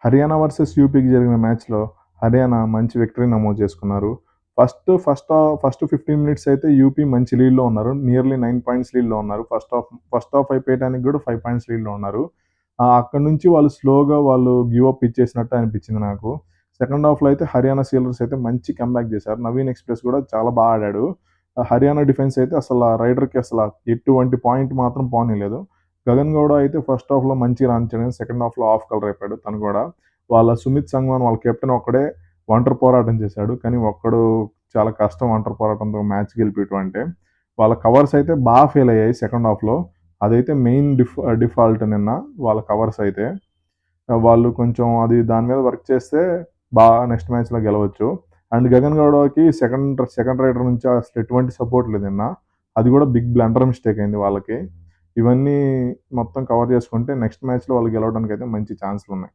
Haryana versus యూపీకి జరిగిన మ్యాచ్‌లో హర్యానా మంచి విక్టరీ నమోదు చేసుకున్నారు. ఫస్ట్ 15 మినిట్స్ అయితే యూపీ మంచి లీడ్‌లో ఉన్నారు. నియర్లీ 9 పాయింట్స్ లీడ్‌లో ఉన్నారు. ఫస్ట్ హాఫ్ అయిపోయటానికి గూడా 5 పాయింట్స్ లీడ్‌లో ఉన్నారు. అక్కడి నుంచి వాళ్ళు గివ్ అప్ ఇచ్చేసినట్టు అనిపించింది నాకు. సెకండ్ హాఫ్‌లో అయితే హర్యానా సీలర్స్ అయితే మంచి కమ్‌బ్యాక్ చేశారు. నవీన్ ఎక్స్‌ప్రెస్ గూడా చాలా ఆడాడు. హర్యానా డిఫెన్స్ అయితే రైడర్‌కి ఎటువంటి పాయింట్ మాత్రం పోనీయలేదు. గగన్ గౌడ అయితే ఫస్ట్ హాఫ్‌లో మంచిగా రాణించాడు. సెకండ్ హాఫ్‌లో ఆఫ్ కలర్ అయిపోయాడు తను గూడా. వాళ్ళ సుమిత్ సంగ్వాన్ వాళ్ళ కెప్టెన్ ఒక్కడే ఒంటరి పోరాటం చేశాడు. కానీ ఒక్కడు చాలా కష్టం ఒంటరి పోరాటంతో మ్యాచ్ గెలిపియటం అంటే. వాళ్ళ కవర్స్ అయితే ఫెయిల్ అయ్యాయి సెకండ్ హాఫ్‌లో. అదైతే మెయిన్ డిఫాల్ట్ నిన్న వాళ్ళ కవర్స్ అయితే. వాళ్ళు కొంచెం దాని మీద వర్క్ చేస్తే నెక్స్ట్ మ్యాచ్‌లో గెలవచ్చు. అండ్ గగన్ గౌడకి సెకండ్ రైడర్ నుంచి అసలు ఎటువంటి సపోర్ట్ లేదు నిన్న. అది కూడా బిగ్ బ్లండర్ మిస్టేక్ అయింది వాళ్ళకి. ఇవన్నీ మొత్తం కవర్ చేసుకుంటే నెక్స్ట్ మ్యాచ్‌లో వాళ్ళు గెలవడానికైతే మంచి ఛాన్స్‌లున్నాయి.